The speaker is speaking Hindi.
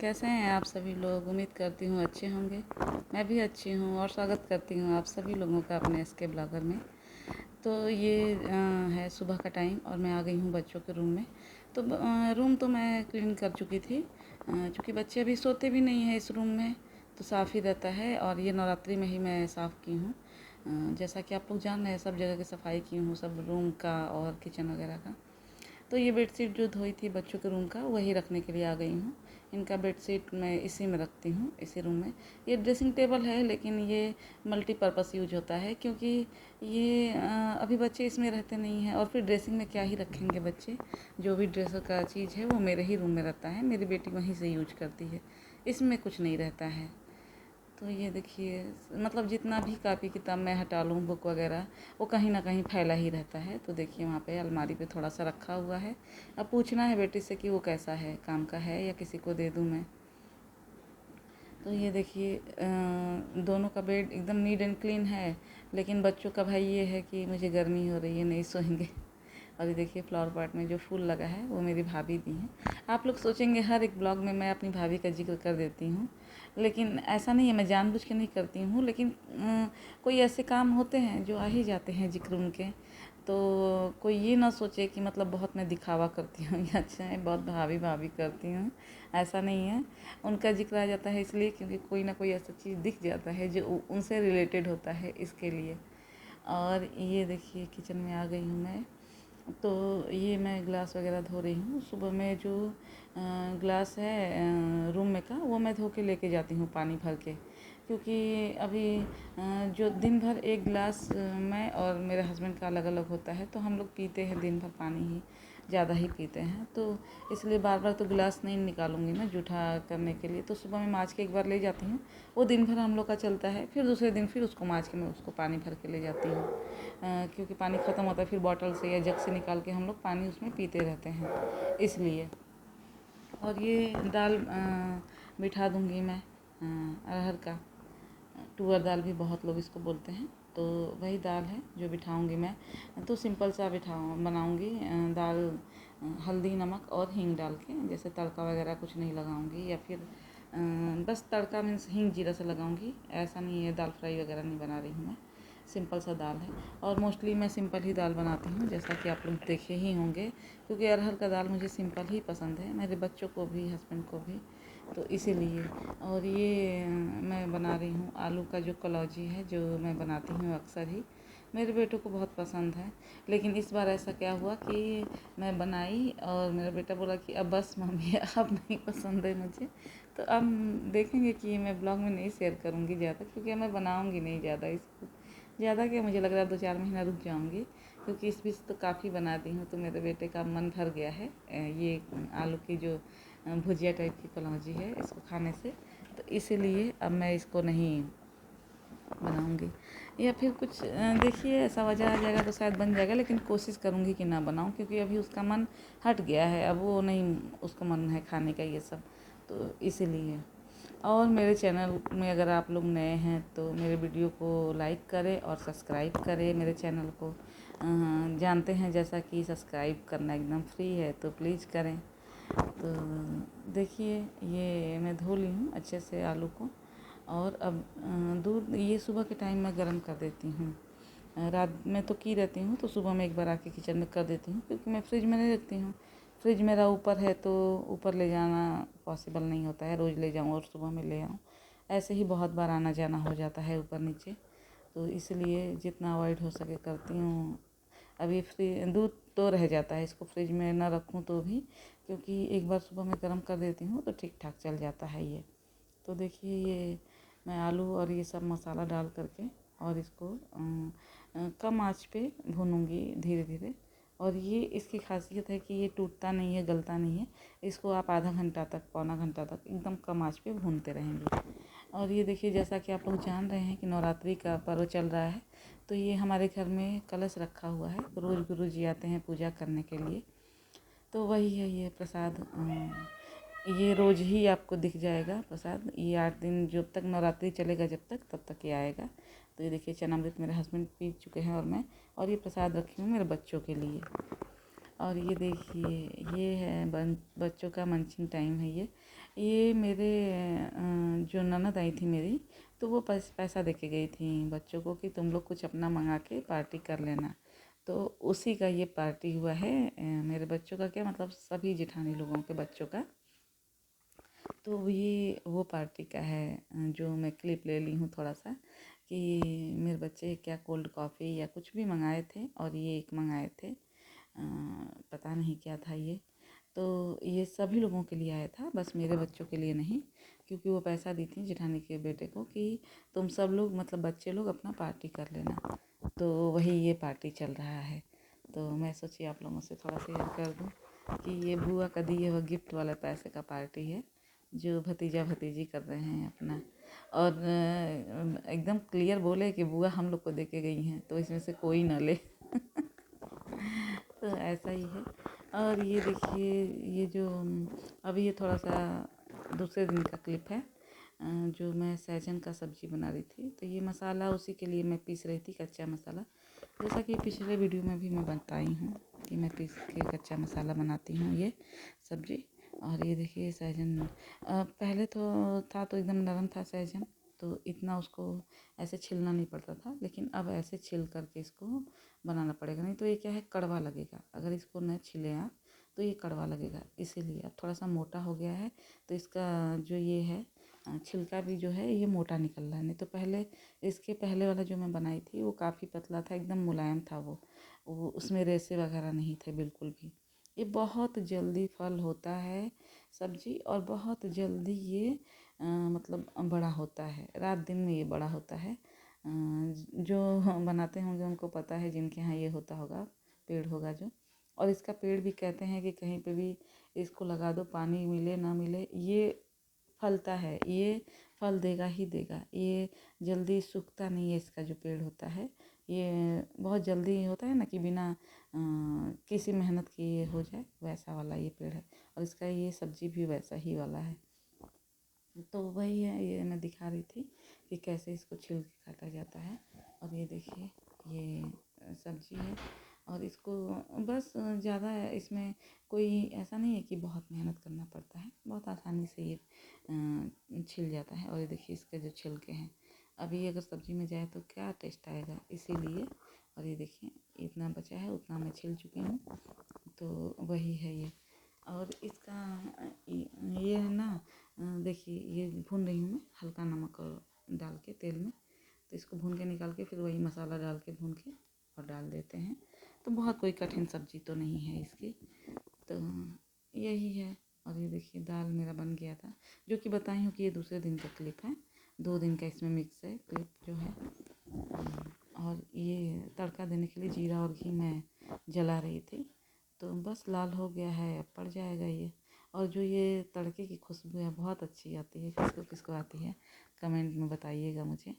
कैसे हैं आप सभी लोग। उम्मीद करती हूँ अच्छे होंगे। मैं भी अच्छी हूँ और स्वागत करती हूँ आप सभी लोगों का अपने एसके ब्लॉगर में। तो ये है सुबह का टाइम और मैं आ गई हूँ बच्चों के रूम में। तो रूम तो मैं क्लीन कर चुकी थी, क्योंकि बच्चे अभी सोते भी नहीं हैं इस रूम में, तो साफ़ ही रहता है। और ये नवरात्रि में ही मैं साफ़ की हूँ। जैसा कि आप लोग जान रहे हैं, सब जगह की सफाई की हूँ, सब रूम का और किचन वगैरह का। तो ये बेडशीट जो धोई थी बच्चों के रूम का, वही रखने के लिए आ गई हूँ। इनका बेडशीट मैं इसी में रखती हूँ, इसी रूम में। ये ड्रेसिंग टेबल है, लेकिन ये मल्टीपर्पज़ यूज होता है, क्योंकि ये अभी बच्चे इसमें रहते नहीं हैं और फिर ड्रेसिंग में क्या ही रखेंगे बच्चे। जो भी ड्रेस का चीज़ है वो मेरे ही रूम में रहता है, मेरी बेटी वहीं से यूज करती है, इसमें कुछ नहीं रहता है। तो ये देखिए, मतलब जितना भी कापी किताब मैं हटा लूँ, बुक वगैरह, वो कहीं ना कहीं फैला ही रहता है। तो देखिए वहाँ पे अलमारी पे थोड़ा सा रखा हुआ है। अब पूछना है बेटी से कि वो कैसा है, काम का है या किसी को दे दूँ मैं। तो ये देखिए, दोनों का बेड एकदम नीट एंड क्लीन है, लेकिन बच्चों का भाई ये है कि मुझे गर्मी हो रही है, नहीं सोएंगे। और ये देखिए फ्लावर पॉट में जो फूल लगा है वो मेरी भाभी दी हैं। आप लोग सोचेंगे हर एक ब्लॉग में मैं अपनी भाभी का जिक्र कर देती हूँ, लेकिन ऐसा नहीं है, मैं जानबूझ के नहीं करती हूँ। लेकिन कोई ऐसे काम होते हैं जो आ ही जाते हैं जिक्र उनके, तो कोई ये ना सोचे कि मतलब बहुत मैं दिखावा करती हूँ या अच्छा है बहुत भाभी भाभी करती हूँ। ऐसा नहीं है, उनका जिक्र आ जाता है इसलिए क्योंकि कोई ना कोई ऐसा चीज़ दिख जाता है जो उनसे रिलेटेड होता है, इसके लिए। और ये देखिए किचन में आ गई हूँ मैं। तो ये मैं ग्लास वगैरह धो रही हूँ। सुबह में जो ग्लास है रूम में का, वो मैं धो के लेके जाती हूँ पानी भर के, क्योंकि अभी जो दिन भर एक गिलास मैं और मेरे हस्बैंड का अलग अलग होता है, तो हम लोग पीते हैं दिन भर पानी ही, ज़्यादा ही पीते हैं। तो इसलिए बार बार तो गिलास नहीं निकालूंगी मैं जूठा करने के लिए। तो सुबह में माँज के एक बार ले जाती हूँ, वो दिन भर हम लोग का चलता है। फिर दूसरे दिन फिर उसको माँज के मैं उसको पानी भर के ले जाती हूँ, क्योंकि पानी ख़त्म होता है फिर बॉटल से या जग से निकाल के हम लोग पानी उसमें पीते रहते हैं, इसलिए। और ये दाल बिठा दूँगी मैं, अरहर का तुअर दाल भी बहुत लोग इसको बोलते हैं, तो वही दाल है जो बिठाऊंगी मैं। तो सिंपल सा बनाऊंगी दाल, हल्दी नमक और हींग डाल के, जैसे तड़का वगैरह कुछ नहीं लगाऊंगी, या फिर बस तड़का मीन्स हींग जीरा से लगाऊंगी। ऐसा नहीं है दाल फ्राई वगैरह नहीं बना रही हूँ मैं, सिंपल सा दाल है। और मोस्टली मैं सिंपल ही दाल बनाती हूँ, जैसा कि आप लोग देखे ही होंगे, क्योंकि अरहर का दाल मुझे सिंपल ही पसंद है, मेरे बच्चों को भी हस्बैंड को भी, तो इसीलिए। और ये मैं बना रही हूँ आलू का जो कलौजी है, जो मैं बनाती हूँ अक्सर ही, मेरे बेटों को बहुत पसंद है। लेकिन इस बार ऐसा क्या हुआ कि मैं बनाई और मेरा बेटा बोला कि अब बस मम्मी अब नहीं पसंद है मुझे। तो अब देखेंगे कि मैं ब्लॉग में नहीं शेयर करूँगी ज़्यादा, क्योंकि मैं बनाऊँगी नहीं ज़्यादा इसको। ज़्यादा क्या, मुझे लग रहा है 2-4 महीना रुक जाऊँगी, क्योंकि इस बीच तो काफ़ी बनाती हूँ, तो मेरे बेटे का मन भर गया है ये आलू की जो भुजिया टाइप की कलौजी है इसको खाने से। तो इसीलिए अब मैं इसको नहीं बनाऊंगी, या फिर कुछ देखिए ऐसा वजह आ जाएगा तो शायद बन जाएगा, लेकिन कोशिश करूंगी कि ना बनाऊं, क्योंकि अभी उसका मन हट गया है, अब वो नहीं, उसको मन है खाने का ये सब, तो इसीलिए। और मेरे चैनल में अगर आप लोग नए हैं तो मेरे वीडियो को लाइक करें और सब्सक्राइब करें मेरे चैनल को। जानते हैं जैसा कि सब्सक्राइब करना एकदम फ्री है, तो प्लीज़ करें। तो देखिए ये मैं धो ली हूँ अच्छे से आलू को, और अब दूध ये सुबह के टाइम में गर्म कर देती हूँ। रात में तो की रहती हूँ, तो सुबह में एक बार आके किचन में कर देती हूँ, क्योंकि मैं फ्रिज में नहीं रखती हूँ। फ्रिज मेरा ऊपर है, तो ऊपर ले जाना पॉसिबल नहीं होता है, रोज़ ले जाऊँ और सुबह में ले आऊँ, ऐसे ही बहुत बार आना जाना हो जाता है ऊपर नीचे, तो इसलिए जितना अवॉइड हो सके करती हूँ। अभी दूध तो रह जाता है, इसको फ्रिज में ना रखूँ तो भी, क्योंकि एक बार सुबह में गर्म कर देती हूँ तो ठीक ठाक चल जाता है ये। तो देखिए ये मैं आलू और ये सब मसाला डाल करके और इसको कम आंच पे भूनूंगी धीरे धीरे। और ये इसकी खासियत है कि ये टूटता नहीं है, गलता नहीं है, इसको आप आधा घंटा तक, पौना घंटा तक एकदम कम आंच पे भूनते रहेंगे। और ये देखिए, जैसा कि आप लोग जान रहे हैं कि नवरात्रि का पर्व चल रहा है, तो ये हमारे घर में कलश रखा हुआ है, रोज़ गुरु जी आते हैं पूजा करने के लिए, तो वही है ये प्रसाद। ये रोज़ ही आपको दिख जाएगा प्रसाद, ये 8 दिन जब तक नवरात्रि चलेगा, जब तक तब तक ये आएगा। तो ये देखिए चनामृत मेरे हस्बैंड पी चुके हैं और मैं, और ये प्रसाद रखी हूँ मेरे बच्चों के लिए। और ये देखिए ये है बच्चों का मंचिंग टाइम है ये। ये मेरे जो ननद आई थी मेरी, तो वो पैसा दे के गई थी बच्चों को कि तुम लोग कुछ अपना मंगा के पार्टी कर लेना। तो उसी का ये पार्टी हुआ है, मेरे बच्चों का क्या मतलब सभी जेठानी लोगों के बच्चों का। तो ये वो पार्टी का है जो मैं क्लिप ले ली हूँ थोड़ा सा, कि मेरे बच्चे क्या कोल्ड कॉफ़ी या कुछ भी मंगाए थे और ये एक मंगाए थे, पता नहीं क्या था ये। तो ये सभी लोगों के लिए आया था, बस मेरे बच्चों के लिए नहीं, क्योंकि वो पैसा दी थी जेठानी के बेटे को कि तुम सब लोग मतलब बच्चे लोग अपना पार्टी कर लेना। तो वही ये पार्टी चल रहा है। तो मैं सोची आप लोगों से थोड़ा शेयर कर दूँ कि ये बुआ का दिए हुआ गिफ्ट वाला पैसे का पार्टी है, जो भतीजा भतीजी कर रहे हैं अपना। और एकदम क्लियर बोले कि बुआ हम लोग को दे के गई हैं, तो इसमें से कोई ना ले। तो ऐसा ही है। और ये देखिए, ये जो अभी ये थोड़ा सा दूसरे दिन का क्लिप है, जो मैं सहजन का सब्ज़ी बना रही थी। तो ये मसाला उसी के लिए मैं पीस रही थी, कच्चा मसाला। जैसा कि पिछले वीडियो में भी मैं बताई हूँ कि मैं पीस के कच्चा मसाला बनाती हूँ ये सब्ज़ी। और ये देखिए सहजन, पहले तो था तो एकदम नरम था सहजन, तो इतना उसको ऐसे छिलना नहीं पड़ता था, लेकिन अब ऐसे छिल करके इसको बनाना पड़ेगा, नहीं तो ये क्या है कड़वा लगेगा। अगर इसको न छिले आप तो ये कड़वा लगेगा, इसीलिए अब थोड़ा सा मोटा हो गया है। तो इसका जो ये है छिलका भी जो है ये मोटा निकल रहा है, नहीं तो पहले इसके पहले वाला जो मैं बनाई थी वो काफ़ी पतला था, एकदम मुलायम था वो उसमें रेशे वगैरह नहीं थे बिल्कुल भी। ये बहुत जल्दी फल होता है सब्जी, और बहुत जल्दी ये मतलब बड़ा होता है, रात दिन में ये बड़ा होता है। जो बनाते होंगे उनको पता है, जिनके यहाँ ये होता होगा, पेड़ होगा जो। और इसका पेड़ भी कहते हैं कि कहीं पे भी इसको लगा दो, पानी मिले ना मिले ये फलता है, ये फल देगा ही देगा। ये जल्दी सूखता नहीं है, इसका जो पेड़ होता है ये बहुत जल्दी होता है ना कि बिना किसी मेहनत के ये हो जाए, वैसा वाला ये पेड़ है। और इसका ये सब्जी भी वैसा ही वाला है। तो वही है, ये मैं दिखा रही थी कि कैसे इसको छिल के काटा जाता है। और ये देखिए ये सब्जी है, और इसको बस ज़्यादा इसमें कोई ऐसा नहीं है कि बहुत मेहनत करना पड़ता है, बहुत आसानी से ये छिल जाता है। और ये देखिए इसके जो छिलके हैं, अभी अगर सब्जी में जाए तो क्या टेस्ट आएगा, इसीलिए। और ये देखिए इतना बचा है उतना मैं छिल चुकी हूँ, तो वही है ये। और इसका ये है ना, देखिए ये भून रही हूँ मैं हल्का नमक और डाल के तेल में। तो इसको भून के निकाल के फिर वही मसाला डाल के भून के और डाल देते हैं। तो बहुत कोई कठिन सब्जी तो नहीं है इसकी, तो यही है। और ये देखिए दाल मेरा बन गया था, जो कि बताई हूँ कि ये दूसरे दिन का क्लिप है, 2 दिन का इसमें मिक्स है क्लिप जो है। और ये तड़का देने के लिए जीरा और घी मैं जला रही थी, तो बस लाल हो गया है, अब पड़ जाएगा ये। और जो ये तड़के की खुशबू है बहुत अच्छी आती है, किसको किसको आती है कमेंट में बताइएगा मुझे।